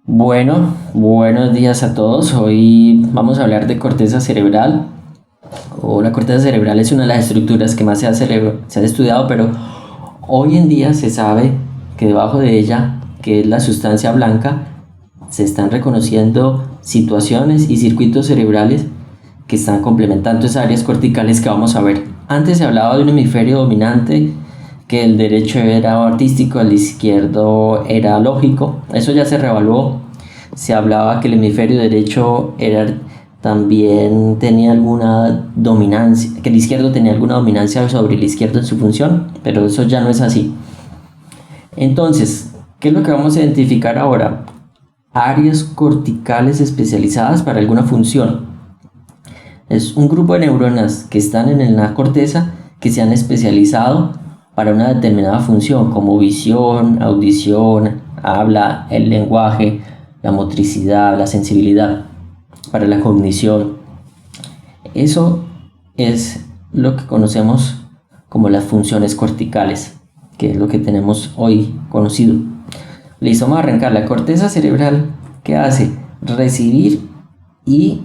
Bueno, buenos días a todos. Hoy vamos a hablar de corteza cerebral. La corteza cerebral es una de las estructuras que más se ha estudiado, pero hoy en día se sabe que debajo de ella, que es la sustancia blanca, se están reconociendo situaciones y circuitos cerebrales que están complementando esas áreas corticales que vamos a ver. Antes se hablaba de un hemisferio dominante, que el derecho era artístico, el izquierdo era lógico. Eso ya se revaluó. Se hablaba que el hemisferio derecho también tenía alguna dominancia, que el izquierdo tenía alguna dominancia sobre el izquierdo en su función, pero eso ya no es así. Entonces, ¿qué es lo que vamos a identificar ahora? Áreas corticales especializadas para alguna función. Es un grupo de neuronas que están en la corteza que se han especializado para una determinada función, como visión, audición, habla, el lenguaje, la motricidad, la sensibilidad, para la cognición. Eso es lo que conocemos como las funciones corticales, que es lo que tenemos hoy conocido. Listo, vamos a arrancar. La corteza cerebral, ¿qué hace? Recibir y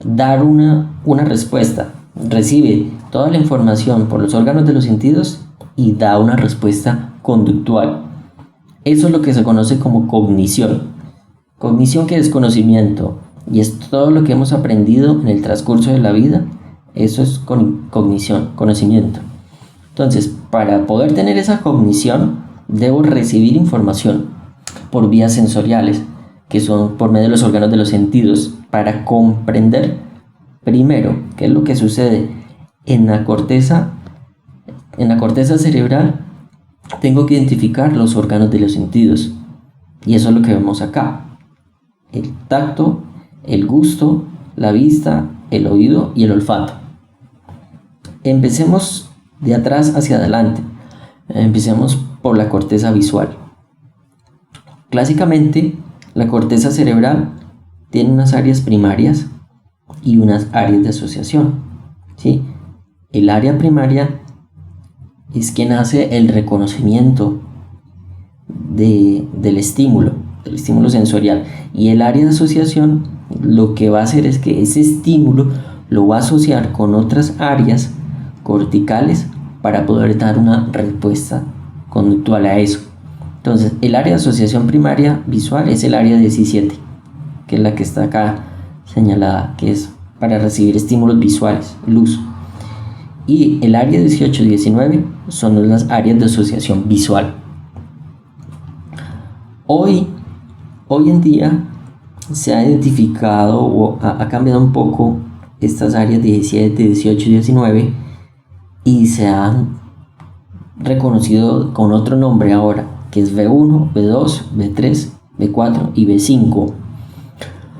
dar una respuesta. Recibe toda la información por los órganos de los sentidos y da una respuesta conductual. Eso es lo que se conoce como cognición. Cognición, que es conocimiento, y es todo lo que hemos aprendido en el transcurso de la vida. Eso es cognición, conocimiento. Entonces, para poder tener esa cognición, debo recibir información por vías sensoriales, que son por medio de los órganos de los sentidos, para comprender primero qué es lo que sucede en la corteza cerebral. Tengo que identificar los órganos de los sentidos, y eso es lo que vemos acá: el tacto, el gusto, la vista, el oído y el olfato. Empecemos de atrás hacia adelante. Empecemos por la corteza visual. Clásicamente, la corteza cerebral tiene unas áreas primarias y unas áreas de asociación, ¿sí? El área primaria es quien hace el reconocimiento del estímulo sensorial, y el área de asociación lo que va a hacer es que ese estímulo lo va a asociar con otras áreas corticales para poder dar una respuesta conductual a eso. Entonces, el área de asociación primaria visual es el área 17, que es la que está acá señalada, que es para recibir estímulos visuales, luz. Y el área 18 y 19 son las áreas de asociación visual. Hoy en día se ha identificado o ha cambiado un poco estas áreas 17, 18 y 19, y se han reconocido con otro nombre ahora, que es B1, B2, B3, B4 y B5.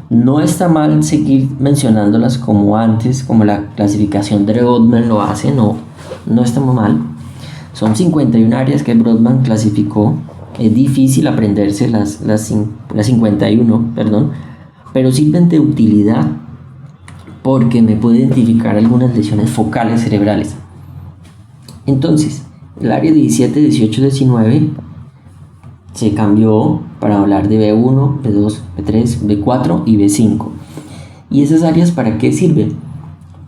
No está mal seguir mencionándolas como antes, como la clasificación de Brodmann lo hace, no está muy mal. Son 51 áreas que Brodmann clasificó. Es difícil aprenderse las 51, pero sirven de utilidad porque me puede identificar algunas lesiones focales cerebrales. Entonces, el área 17, 18, 19 se cambió para hablar de B1, B2, B3, B4 y B5. ¿Y esas áreas para qué sirven?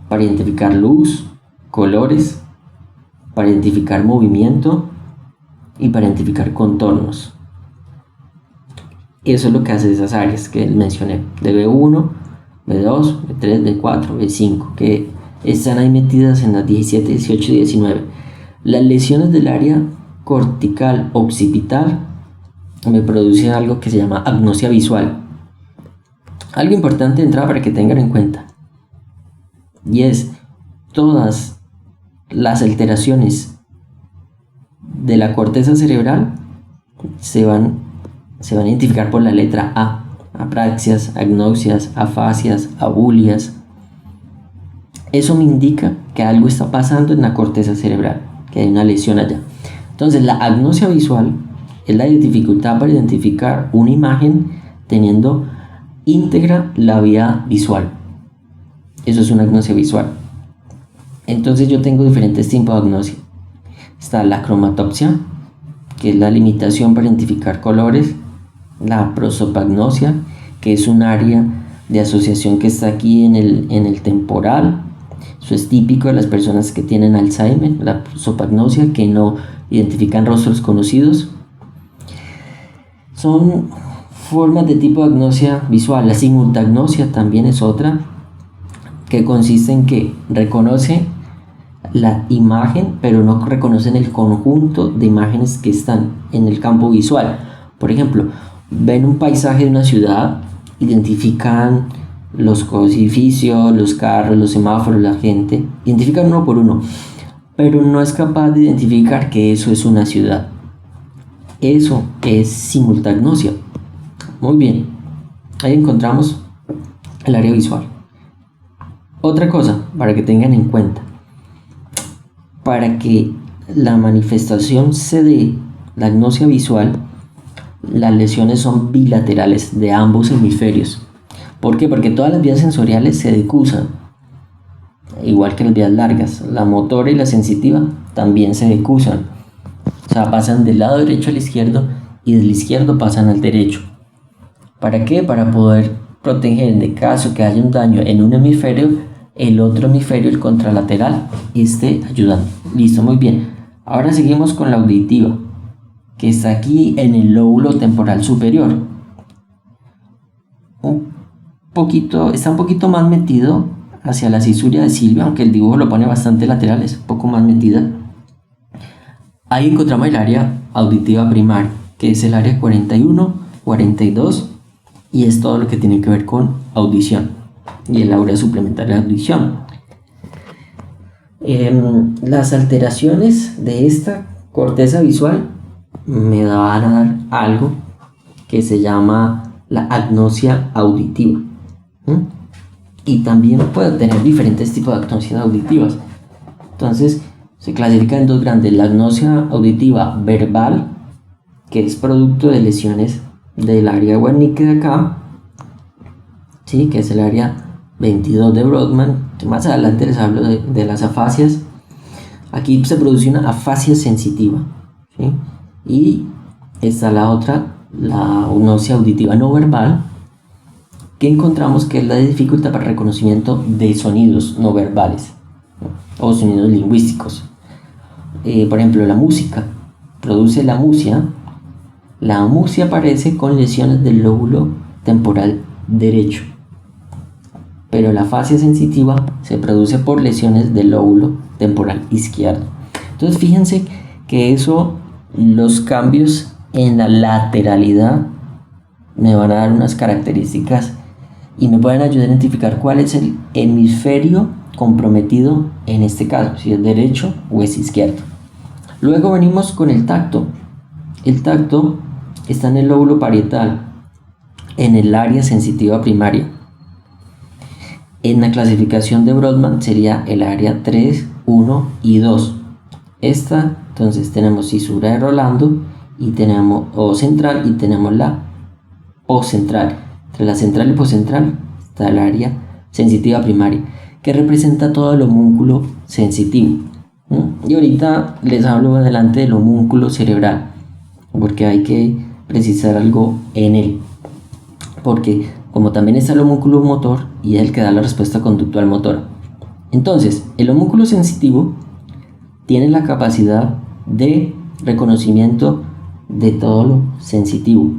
Para identificar luz, colores, para identificar movimiento y para identificar contornos. Eso es lo que hace esas áreas que mencioné, de B1, B2, B3, B4, B5, que están ahí metidas en las 17, 18 y 19. Las lesiones del área cortical occipital me producen algo que se llama agnosia visual. Algo importante de entrada para que tengan en cuenta, y es todas las alteraciones de la corteza cerebral se van a identificar por la letra A: apraxias, agnosias, afasias, abulias. Eso me indica que algo está pasando en la corteza cerebral, que hay una lesión allá. Entonces, la agnosia visual es la dificultad para identificar una imagen teniendo íntegra la vía visual. Eso es una agnosia visual. Entonces, yo tengo diferentes tipos de agnosia. Está la cromatopsia, que es la limitación para identificar colores la prosopagnosia, que es un área de asociación que está aquí en el temporal. Eso es típico de las personas que tienen Alzheimer, la prosopagnosia, que no identifican rostros conocidos. Son formas de tipo de agnosia visual. La simultagnosia también es otra, que consiste en que reconoce la imagen, pero no reconocen el conjunto de imágenes que están en el campo visual. Por ejemplo, ven un paisaje de una ciudad, identifican los edificios, los carros, los semáforos, la gente, identifican uno por uno, pero no es capaz de identificar que eso es una ciudad. Eso es simultagnosia. Muy bien, ahí encontramos el área visual. Otra cosa para que tengan en cuenta: para que la manifestación se dé, la agnosia visual, las lesiones son bilaterales de ambos hemisferios. ¿Por qué? Porque todas las vías sensoriales se decusan, igual que las vías largas. La motora y la sensitiva también se decusan, o sea, pasan del lado derecho al izquierdo y del izquierdo pasan al derecho. ¿Para qué? Para poder proteger en caso que haya un daño en un hemisferio, el otro hemisferio, el contralateral, esté ayudando. Listo, muy bien. Ahora seguimos con la auditiva, que está aquí en el lóbulo temporal superior. Está un poquito más metido hacia la cisuria de Silvia, aunque el dibujo lo pone bastante lateral, es un poco más metida. Ahí encontramos el área auditiva primaria, que es el área 41, 42, y es todo lo que tiene que ver con audición y el área suplementaria de audición. Las alteraciones de esta corteza visual me van a dar algo que se llama la agnosia auditiva. Y también puedo tener diferentes tipos de agnosias auditivas. Entonces se clasifica en dos grandes: la agnosia auditiva verbal, que es producto de lesiones del área Wernicke de acá, ¿sí? Que es el área 22 de Brodmann. Más adelante les hablo de las afasias. Aquí se produce una afasia sensitiva, ¿sí? Y está la otra, la agnosia auditiva no verbal, que encontramos que es la dificultad para el reconocimiento de sonidos no verbales, ¿no? O sonidos lingüísticos. Por ejemplo, la música produce la amusia. La amusia aparece con lesiones del lóbulo temporal derecho, pero la afasia sensitiva se produce por lesiones del lóbulo temporal izquierdo. Entonces fíjense que los cambios en la lateralidad me van a dar unas características y me pueden ayudar a identificar cuál es el hemisferio comprometido en este caso, si es derecho o es izquierdo. Luego venimos con el tacto. El tacto está en el lóbulo parietal, en el área sensitiva primaria. En la clasificación de Brodmann sería el área 3, 1 y 2. Entonces tenemos cisura de Rolando y tenemos O central y tenemos la poscentral. Entre la central y poscentral está el área sensitiva primaria, que representa todo el homúnculo sensitivo. Y ahorita les hablo adelante del homúnculo cerebral, porque hay que precisar algo en él. Porque como también está el homúnculo motor y es el que da la respuesta conductual motora. Entonces, el homúnculo sensitivo tiene la capacidad de reconocimiento de todo lo sensitivo,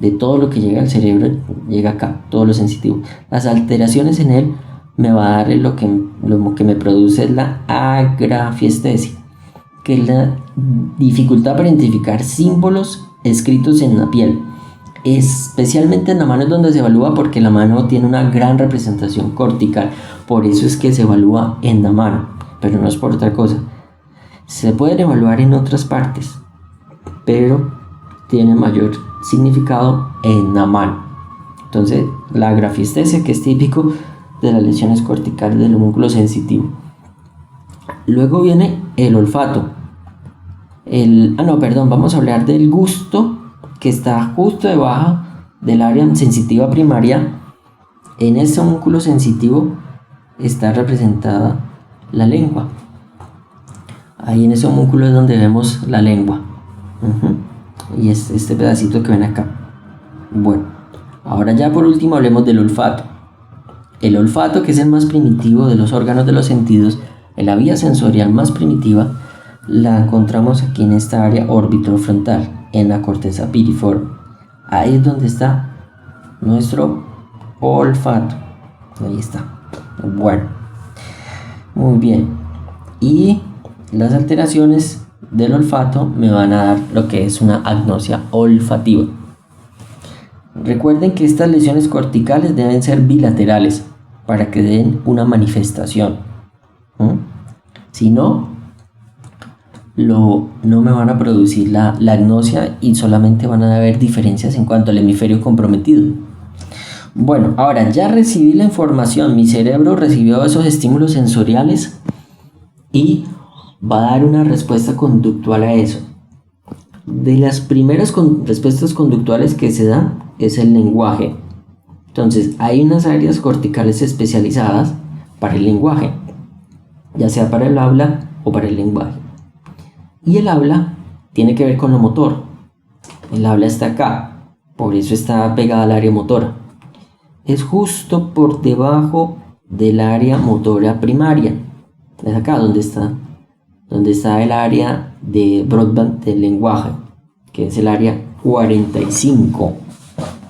de todo lo que llega al cerebro, llega acá, todo lo sensitivo. Las alteraciones en él me va a dar lo que me produce la agrafiestesia, que es la dificultad para identificar símbolos escritos en la piel. Especialmente en la mano es donde se evalúa, porque la mano tiene una gran representación cortical, por eso es que se evalúa en la mano, pero no es por otra cosa. Se pueden evaluar en otras partes, pero tiene mayor significado en la mano. Entonces, la agrafiestesia, que es típico de las lesiones corticales del homúnculo sensitivo. Luego viene el olfato. Vamos a hablar del gusto, que está justo debajo del área sensitiva primaria. En este homúnculo sensitivo está representada la lengua. Ahí en ese homúnculo es donde vemos la lengua. Y es este pedacito que ven acá. Bueno, ahora ya por último hablemos del olfato. El olfato, que es el más primitivo de los órganos de los sentidos, en la vía sensorial más primitiva, la encontramos aquí en esta área orbitofrontal, en la corteza piriforme. Ahí es donde está nuestro olfato. Ahí está. Bueno, muy bien. Y las alteraciones del olfato me van a dar lo que es una agnosia olfativa. Recuerden que estas lesiones corticales deben ser bilaterales para que den una manifestación. Si no, no me van a producir la agnosia y solamente van a haber diferencias en cuanto al hemisferio comprometido. Bueno, ahora ya recibí la información, mi cerebro recibió esos estímulos sensoriales y va a dar una respuesta conductual a eso. De las primeras respuestas conductuales que se dan es el lenguaje. Entonces hay unas áreas corticales especializadas para el lenguaje, ya sea para el habla o para el lenguaje. Y el habla tiene que ver con lo motor. El habla está acá, por eso está pegada al área motora. Es justo por debajo del área motora primaria. Es acá donde está el área de Broadband del lenguaje, que es el área 45,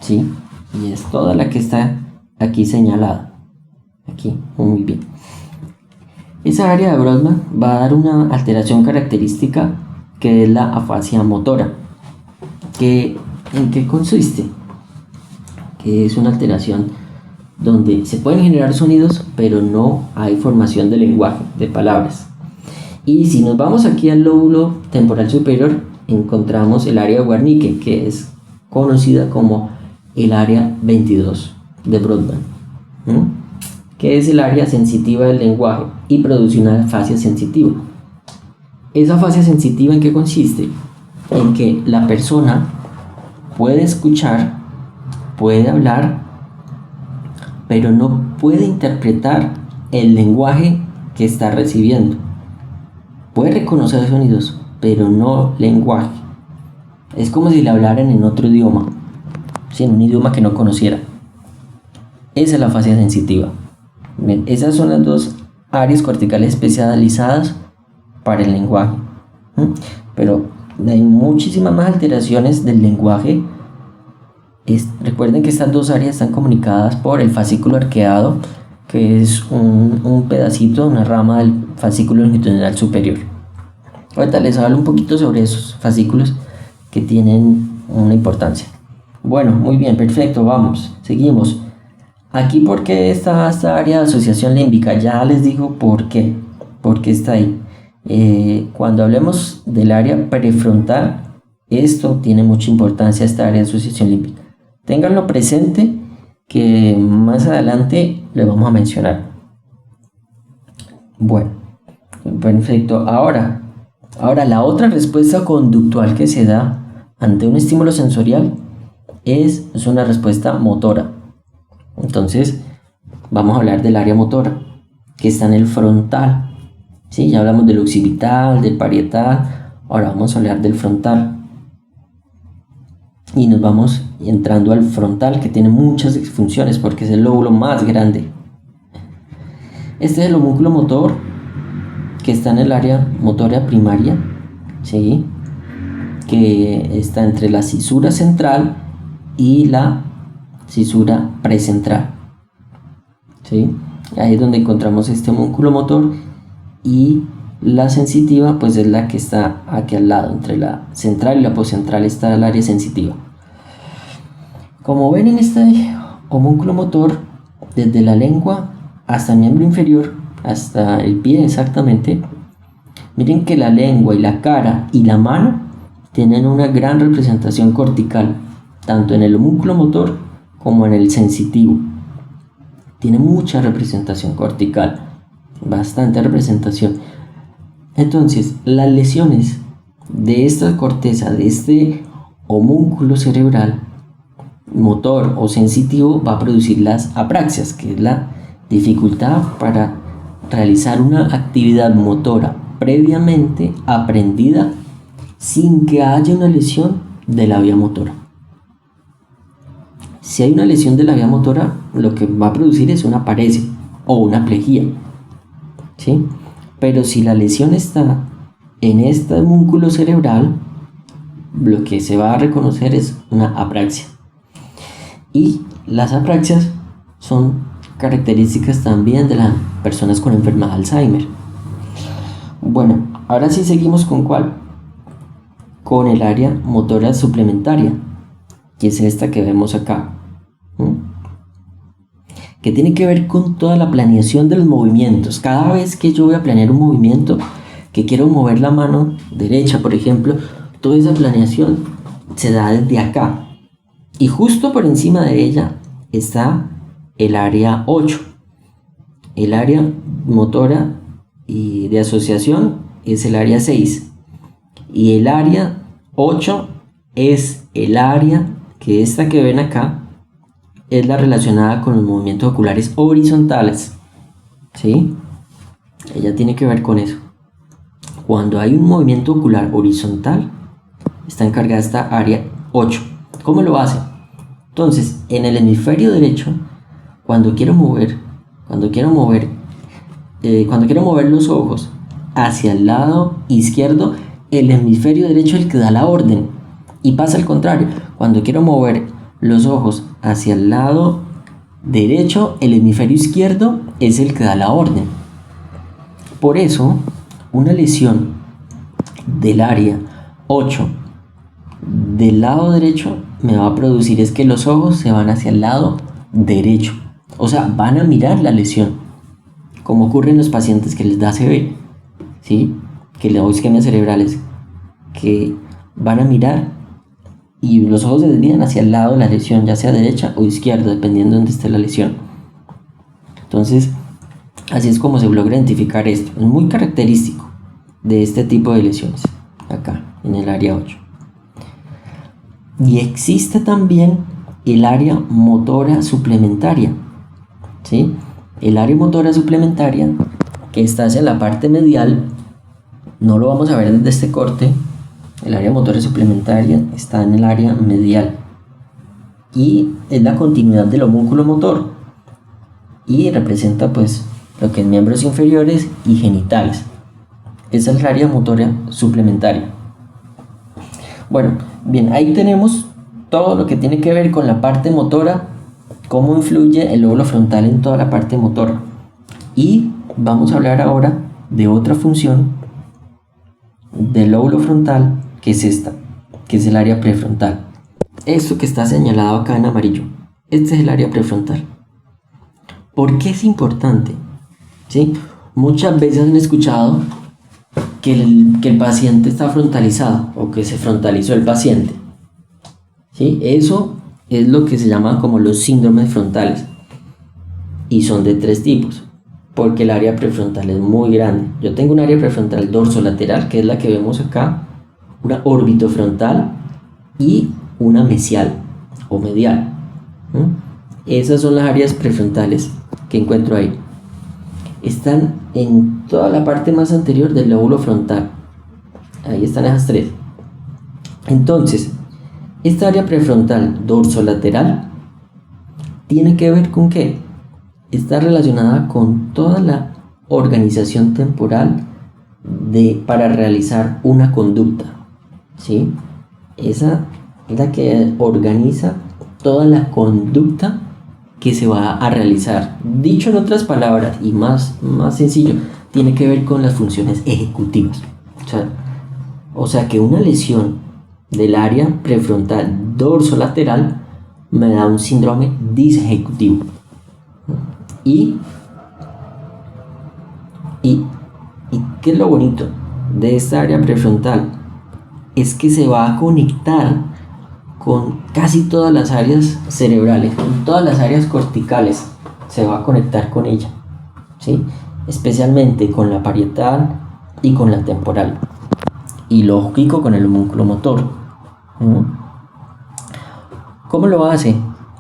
¿sí? Y es toda la que está aquí señalada. Aquí, muy bien. Esa área de Broadband va a dar una alteración característica que es la afasia motora. ¿En qué consiste? Que es una alteración donde se pueden generar sonidos, pero no hay formación de lenguaje, de palabras. Y si nos vamos aquí al lóbulo temporal superior, encontramos el área de Wernicke, que es conocida como el área 22 de Broadband, que es el área sensitiva del lenguaje y produce una afasia sensitiva. ¿Esa afasia sensitiva en qué consiste? En que la persona puede escuchar, puede hablar, pero no puede interpretar el lenguaje que está recibiendo. Puede reconocer sonidos, pero no lenguaje. Es como si le hablaran en otro idioma, en un idioma que no conociera. Esa es la afasia sensitiva. Bien, esas son las dos áreas corticales especializadas para el lenguaje. Pero hay muchísimas más alteraciones del lenguaje. Recuerden que estas dos áreas están comunicadas por el fascículo arqueado, que es un pedacito, una rama del fascículo longitudinal superior. Ahorita les hablo un poquito sobre esos fascículos que tienen una importancia. Bueno, muy bien, perfecto, vamos, seguimos. Aquí, ¿por qué está esta área de asociación límbica? Ya les digo por qué está ahí. Cuando hablemos del área prefrontal, esto tiene mucha importancia, esta área de asociación límbica. Ténganlo presente que más adelante le vamos a mencionar. Bueno, perfecto. Ahora la otra respuesta conductual que se da ante un estímulo sensorial es una respuesta motora. Entonces, vamos a hablar del área motora, que está en el frontal. ¿Sí? Ya hablamos del occipital, del parietal, ahora vamos a hablar del frontal. Y nos vamos entrando al frontal, que tiene muchas funciones porque es el lóbulo más grande. Este es el homúnculo motor, que está en el área motora primaria, ¿sí? Que está entre la cisura central y la cisura precentral, ¿sí? Ahí es donde encontramos este homúnculo motor, y la sensitiva pues es la que está aquí al lado, entre la central y la poscentral está el área sensitiva. Como ven en este homúnculo motor, desde la lengua hasta el miembro inferior, hasta el pie exactamente, miren que la lengua y la cara y la mano tienen una gran representación cortical, tanto en el homúnculo motor como en el sensitivo. Tiene mucha representación cortical, bastante representación. Entonces, las lesiones de esta corteza, de este homúnculo cerebral motor o sensitivo, va a producir las apraxias, que es la dificultad para realizar una actividad motora previamente aprendida sin que haya una lesión de la vía motora. Si hay una lesión de la vía motora, lo que va a producir es una paresia o una plejía, ¿sí? Pero si la lesión está en este músculo cerebral, lo que se va a reconocer es una apraxia. Y las apraxias son características también de las personas con enfermedad de Alzheimer. Bueno, ahora sí seguimos con ¿cuál? Con el área motora suplementaria, que es esta que vemos acá, que tiene que ver con toda la planeación de los movimientos. Cada vez que yo voy a planear un movimiento, que quiero mover la mano derecha, por ejemplo, toda esa planeación se da desde acá. Y justo por encima de ella está el área 8. El área motora y de asociación es el área 6. Y el área 8 es el área que esta que ven acá es la relacionada con los movimientos oculares horizontales, ¿sí? Ella tiene que ver con eso. Cuando hay un movimiento ocular horizontal, está encargada esta área 8. ¿Cómo lo hace? Entonces, en el hemisferio derecho, cuando quiero mover los ojos hacia el lado izquierdo, el hemisferio derecho es el que da la orden. Y pasa al contrario, cuando quiero mover los ojos hacia el lado derecho, el hemisferio izquierdo es el que da la orden. Por eso, una lesión del área 8 del lado derecho me va a producir es que los ojos se van hacia el lado derecho. O sea, van a mirar la lesión, como ocurre en los pacientes que les da ACV, ¿sí? Que les da isquemias cerebrales, que van a mirar y los ojos se desvían hacia el lado de la lesión, ya sea derecha o izquierda, dependiendo de dónde esté la lesión. Entonces, así es como se logra identificar esto. Es muy característico de este tipo de lesiones, acá, en el área 8. Y existe también el área motora suplementaria, ¿sí? El área motora suplementaria, que está hacia la parte medial, no lo vamos a ver desde este corte. El área motora suplementaria está en el área medial y es la continuidad del homúnculo motor y representa pues lo que es miembros inferiores y genitales. Esa es el área motora suplementaria. Bueno, bien, ahí tenemos todo lo que tiene que ver con la parte motora, cómo influye el lóbulo frontal en toda la parte motora. Y vamos a hablar ahora de otra función del lóbulo frontal, que es esta, que es el área prefrontal. Esto que está señalado acá en amarillo, este es el área prefrontal. ¿Por qué es importante? ¿Sí? Muchas veces han escuchado que el paciente está frontalizado o que se frontalizó el paciente, ¿sí? Eso es lo que se llama como los síndromes frontales y son de 3 tipos, porque el área prefrontal es muy grande. Yo tengo un área prefrontal dorsolateral, que es la que vemos acá, una orbitofrontal y una mesial o medial. Esas son las áreas prefrontales que encuentro ahí. Están en toda la parte más anterior del lóbulo frontal. Ahí están esas 3. Entonces, esta área prefrontal dorsolateral tiene que ver con ¿qué? Está relacionada con toda la organización temporal para realizar una conducta, ¿sí? Esa es la que organiza toda la conducta que se va a realizar. Dicho en otras palabras y más sencillo, tiene que ver con las funciones ejecutivas. O sea que una lesión del área prefrontal dorsolateral me da un síndrome disejecutivo. Y ¿qué es lo bonito de esta área prefrontal? Es que se va a conectar con casi todas las áreas cerebrales, con todas las áreas corticales, se va a conectar con ella, ¿sí? Especialmente con la parietal y con la temporal, y lógico con el homúnculo motor. ¿Cómo lo hace?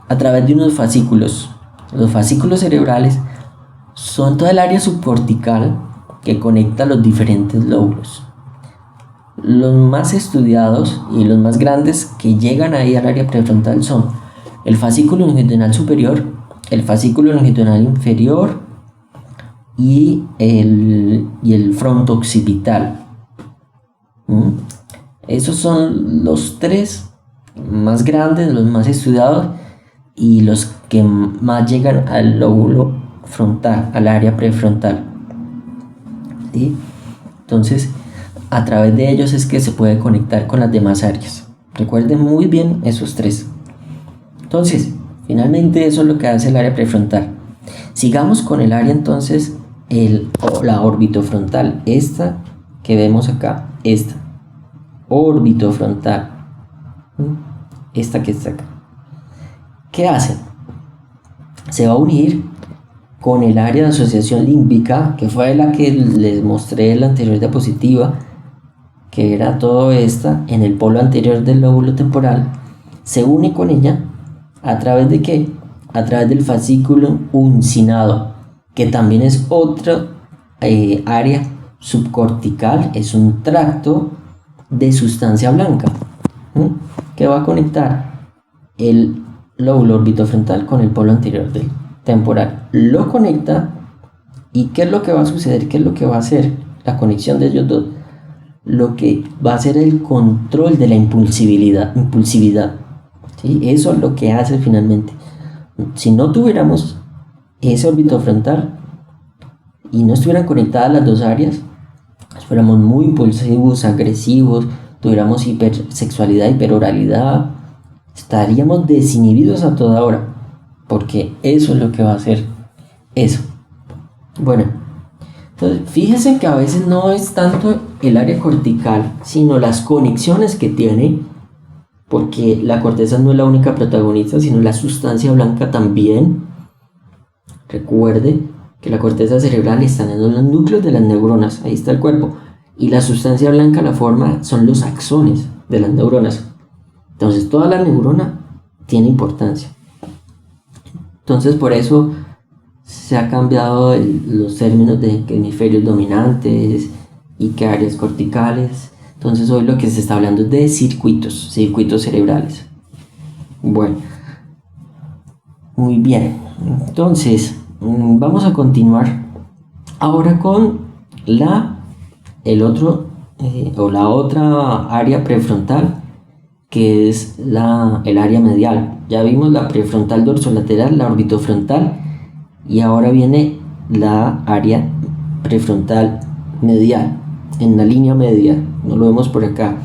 A través de unos fascículos. Los fascículos cerebrales son toda el área subcortical que conecta los diferentes lóbulos. Los más estudiados y los más grandes que llegan ahí al área prefrontal son el fascículo longitudinal superior, el fascículo longitudinal inferior y el fronto occipital. Esos son los tres más grandes, los más estudiados y los que más llegan al lóbulo frontal, al área prefrontal. ¿Sí? Entonces, a través de ellos es que se puede conectar con las demás áreas. Recuerden muy bien esos tres. Entonces, finalmente eso es lo que hace el área prefrontal. Sigamos con el área entonces, la orbitofrontal. Esta que vemos acá, esta. Orbitofrontal. Esta que está acá. ¿Qué hace? Se va a unir con el área de asociación límbica, que fue la que les mostré en la anterior diapositiva, que era todo esta en el polo anterior del lóbulo temporal. Se une con ella ¿a través de qué? A través del fascículo uncinado, que también es otra área subcortical, es un tracto de sustancia blanca, que va a conectar el lóbulo orbitofrontal con el polo anterior del temporal. Lo conecta, y ¿qué es lo que va a suceder? ¿Qué es lo que va a hacer la conexión de ellos dos? Lo que va a ser el control de la impulsividad. ¿Sí? Eso es lo que hace finalmente. Si no tuviéramos ese orbitofrontal y no estuvieran conectadas las dos áreas, fuéramos muy impulsivos, agresivos, tuviéramos hipersexualidad, hiperoralidad, estaríamos desinhibidos a toda hora, porque eso es lo que va a hacer eso. Bueno, entonces fíjense que a veces no es tanto el área cortical, sino las conexiones que tiene, porque la corteza no es la única protagonista, sino la sustancia blanca también. Recuerde que la corteza cerebral está en los núcleos de las neuronas, ahí está el cuerpo, y la sustancia blanca, la forma, son los axones de las neuronas. Entonces toda la neurona tiene importancia. Entonces por eso se ha cambiado los términos de hemisferios dominantes y que áreas corticales. Entonces hoy lo que se está hablando es de circuitos cerebrales. Bueno, muy bien. Entonces vamos a continuar ahora con la otra área prefrontal, que es el área medial. Ya vimos la prefrontal dorsolateral, la orbitofrontal, y ahora viene la área prefrontal medial, en la línea media, no lo vemos por acá,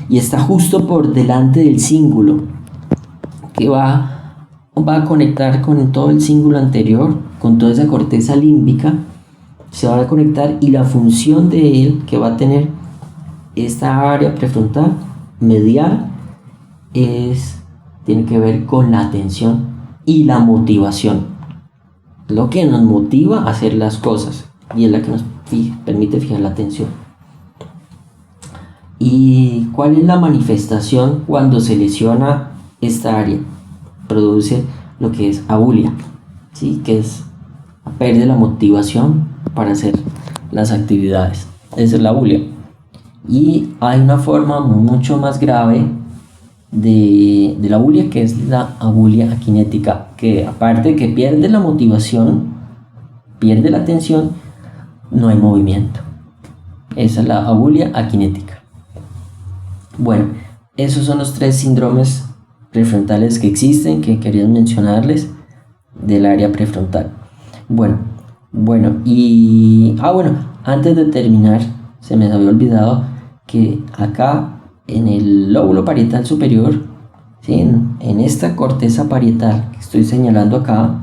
y está justo por delante del cíngulo, que va a conectar con todo el cíngulo anterior, con toda esa corteza límbica, se va a conectar, y la función de él que va a tener esta área prefrontal medial tiene que ver con la atención y la motivación, lo que nos motiva a hacer las cosas, y es la que nos permite fijar la atención. ¿Y cuál es la manifestación cuando se lesiona esta área? Produce lo que es abulia, ¿sí? Que es pierde la motivación para hacer las actividades. Esa es la abulia. Y hay una forma mucho más grave de la abulia, que es la abulia akinética, que aparte de que pierde la motivación, pierde la atención, no hay movimiento. Esa es la abulia akinética. Bueno, esos son los tres síndromes prefrontales que existen, que quería mencionarles del área prefrontal. Bueno, antes de terminar, se me había olvidado que acá en el lóbulo parietal superior, ¿sí? en esta corteza parietal que estoy señalando acá,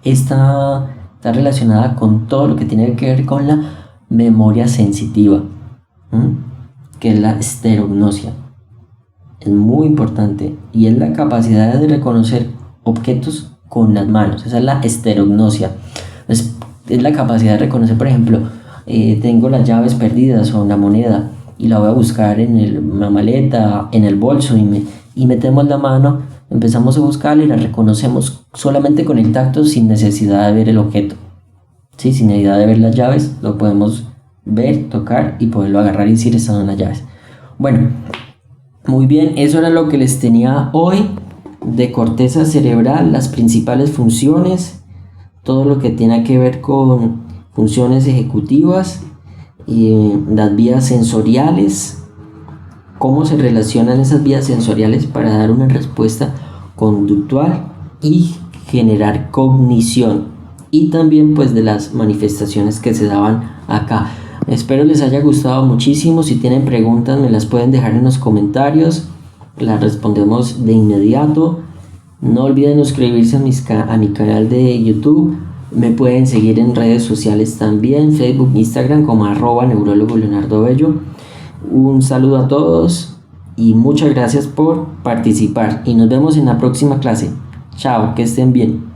está relacionada con todo lo que tiene que ver con la memoria sensitiva, que es la esterognosia. Es muy importante, y es la capacidad de reconocer objetos con las manos. Esa es la esterognosia. Es la capacidad de reconocer, por ejemplo, tengo las llaves perdidas o una moneda, y la voy a buscar en la maleta, en el bolso, y metemos la mano, empezamos a buscarla y la reconocemos solamente con el tacto, sin necesidad de ver el objeto, ¿sí? Sin necesidad de ver las llaves, lo podemos ver, tocar y poderlo agarrar y decir: estas son las llaves. Bueno, muy bien, eso era lo que les tenía hoy. de corteza cerebral, las principales funciones, todo lo que tiene que ver con funciones ejecutivas, las vías sensoriales, cómo se relacionan esas vías sensoriales para dar una respuesta conductual y generar cognición, y también pues de las manifestaciones que se daban acá. Espero les haya gustado muchísimo. Si tienen preguntas me las pueden dejar en los comentarios, las respondemos de inmediato. No olviden suscribirse a mi canal de YouTube. Me pueden seguir en redes sociales también, Facebook, Instagram como @neurólogo Leonardo Bello. Un saludo a todos y muchas gracias por participar y nos vemos en la próxima clase. Chao, que estén bien.